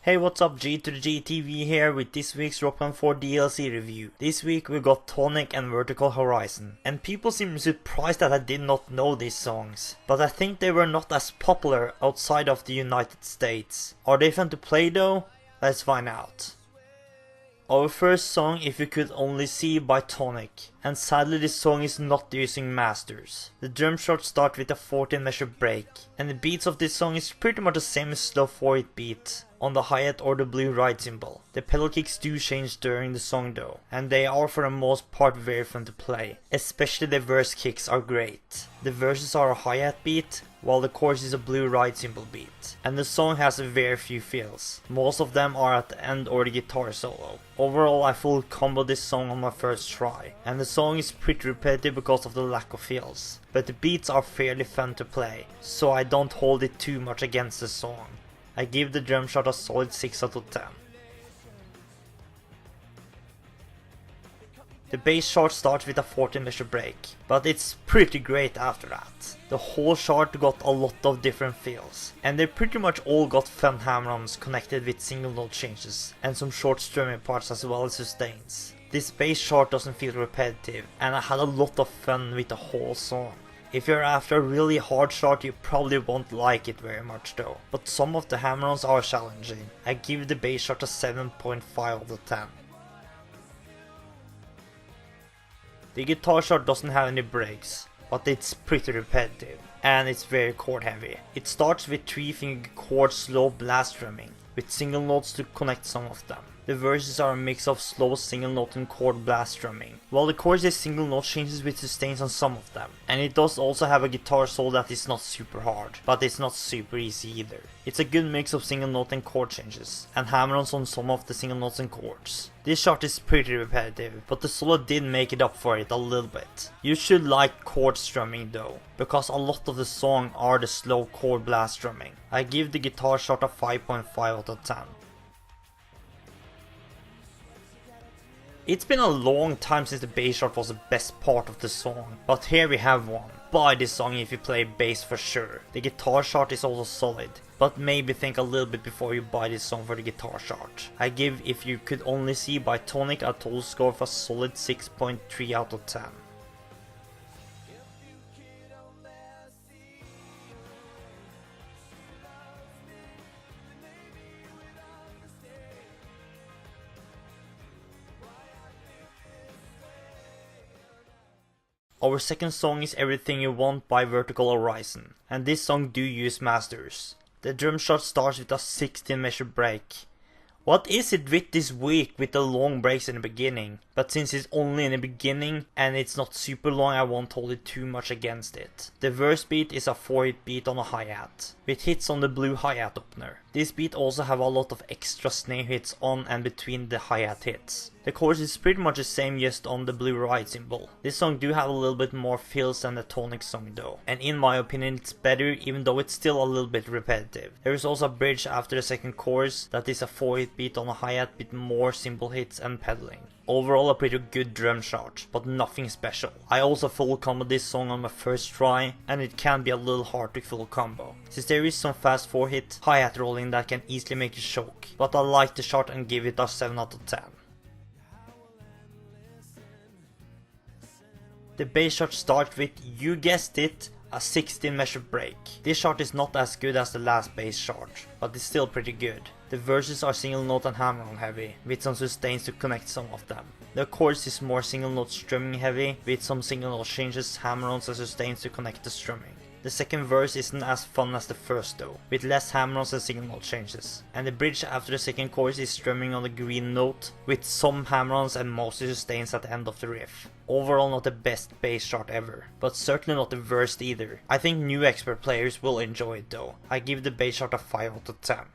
Hey, what's up, G to the GTV here with this week's Rock Band 4 DLC review. This week we got Tonic and Vertical Horizon, and people seem surprised that I did not know these songs, but I think they were not as popular outside of the United States. Are they fun to play though? Let's find out. Our first song, If You Could Only See by Tonic, and sadly this song is not using masters. The drum shot starts with a 14 measure break, and the beats of this song is pretty much the same as slow 4/8 beat on the hi-hat or the blue ride cymbal. The pedal kicks do change during the song though, and they are for the most part very fun to play, especially the verse kicks are great. The verses are a hi-hat beat, while the chorus is a blue ride cymbal beat, and the song has very few fills. Most of them are at the end or the guitar solo. Overall I full comboed this song on my first try, and the song is pretty repetitive because of the lack of fills, but the beats are fairly fun to play, so I don't hold it too much against the song. I give the drum shot a solid 6 out of 10. The bass chart starts with a 14 measure break, but it's pretty great after that. The whole chart got a lot of different feels, and they pretty much all got fun hammer-ons connected with single note changes, and some short strumming parts as well as sustains. This bass chart doesn't feel repetitive, and I had a lot of fun with the whole song. If you're after a really hard chart, you probably won't like it very much though, but some of the hammer-ons are challenging. I give the bass chart a 7.5 out of 10. The guitar chart doesn't have any breaks, but it's pretty repetitive, and it's very chord heavy. It starts with 3-finger chord slow blast drumming, with single notes to connect some of them. The verses are a mix of slow single note and chord blast drumming, while the chorus is single note changes with sustains on some of them. And it does also have a guitar solo that is not super hard, but it's not super easy either. It's a good mix of single note and chord changes, and hammer-ons on some of the single notes and chords. This chart is pretty repetitive, but the solo did make it up for it a little bit. You should like chord strumming though, because a lot of the song are the slow chord blast drumming. I give the guitar chart a 5.5 out of 10. It's been a long time since the bass chart was the best part of the song, but here we have one. Buy this song if you play bass for sure. The guitar chart is also solid, but maybe think a little bit before you buy this song for the guitar chart. I give If You Could Only See by Tonic a total score of a solid 6.3 out of 10. Our second song is Everything You Want by Vertical Horizon, and this song do use masters. The drum shot starts with a 16 measure break. What is it with this week with the long breaks in the beginning? But since it's only in the beginning and it's not super long, I won't hold it too much against it. The verse beat is a 4/8 beat on a hi-hat, with hits on the blue hi-hat opener. This beat also have a lot of extra snare hits on and between the hi-hat hits. The chorus is pretty much the same, just on the blue ride cymbal. This song do have a little bit more feels than the Tonic song though, and in my opinion it's better, even though it's still a little bit repetitive. There is also a bridge after the second chorus that is a 4/8 beat on a hi-hat with more cymbal hits and pedaling. Overall a pretty good drum shot, but nothing special. I also full combo this song on my first try, and it can be a little hard to full combo, since there is some fast 4-hit hi-hat rolling that can easily make you choke, but I like the shot and give it a 7 out of 10. The bass shot starts with, you guessed it, a 16 measure break. This shot is not as good as the last bass shot, but it's still pretty good. The verses are single note and hammer-on heavy, with some sustains to connect some of them. The chorus is more single note strumming heavy, with some single note changes, hammer-ons and sustains to connect the strumming. The second verse isn't as fun as the first though, with less hammer-ons and single note changes. And the bridge after the second chorus is strumming on the green note, with some hammer-ons and mostly sustains at the end of the riff. Overall not the best bass chart ever, but certainly not the worst either. I think new expert players will enjoy it though. I give the bass chart a 5 out of 10.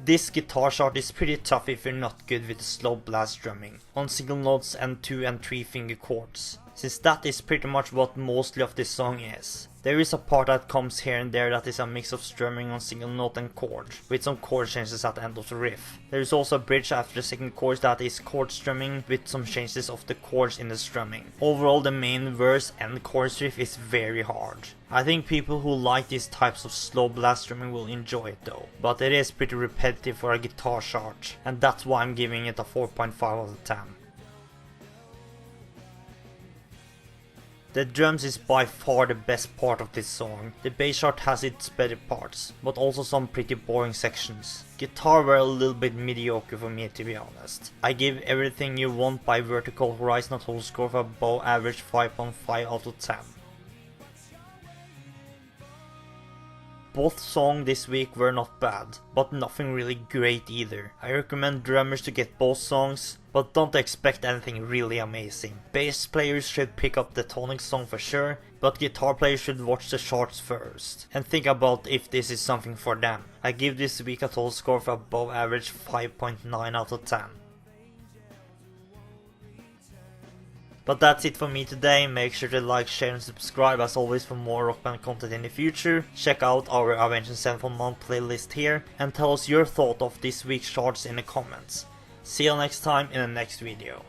This guitar chart is pretty tough if you're not good with the slow blast drumming on single notes and 2 and 3 finger chords, since that is pretty much what mostly of this song is. There is a part that comes here and there that is a mix of strumming on single note and chord, with some chord changes at the end of the riff. There is also a bridge after the second chorus that is chord strumming with some changes of the chords in the strumming. Overall, the main verse and chorus riff is very hard. I think people who like these types of slow blast strumming will enjoy it though, but it is pretty repetitive for a guitar chart, and that's why I'm giving it a 4.5 out of 10. The drums is by far the best part of this song. The bass chart has its better parts, but also some pretty boring sections. Guitar were a little bit mediocre for me, to be honest. I give Everything You Want by Vertical Horizon a total score of above average 5.5 out of 10. Both songs this week were not bad, but nothing really great either. I recommend drummers to get both songs, but don't expect anything really amazing. Bass players should pick up the Tonic song for sure, but guitar players should watch the charts first, and think about if this is something for them. I give this week a total score of above average 5.9 out of 10. But that's it for me today. Make sure to like, share and subscribe as always for more rock band content in the future. Check out our Avenged Sevenfold month playlist here and tell us your thought of this week's charts in the comments. See you next time in the next video.